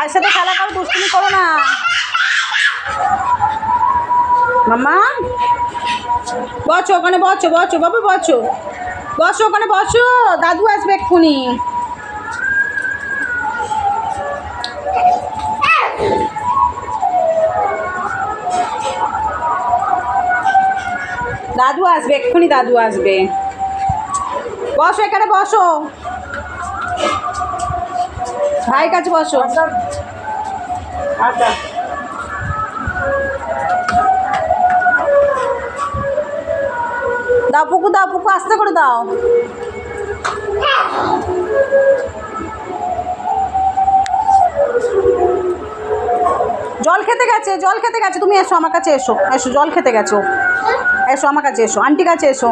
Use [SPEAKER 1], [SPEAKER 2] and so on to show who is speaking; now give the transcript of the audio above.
[SPEAKER 1] ভাইয়ের সাথে খেলা করো, দুষ্টুমি করো না। মাম্মা বসো ওখানে, বসো বসো বাবা, বসো বসো ওখানে, বসো। দাদু আসবে এক্ষুনি। দাদু আসবে এক্ষুনি, দাদু আসবে। বসো এখানে, বসো ভাই কাছে বসো।
[SPEAKER 2] আচ্ছা
[SPEAKER 1] দাও পুকু, দাও পুকু, আস্তে করে দাও। জল খেতে গেছে, জল খেতে গেছে। তুমি এসো আমার কাছে, এসো এসো, জল খেতে গেছো। এসো আমার কাছে, এসো আন্টি কাছে এসো।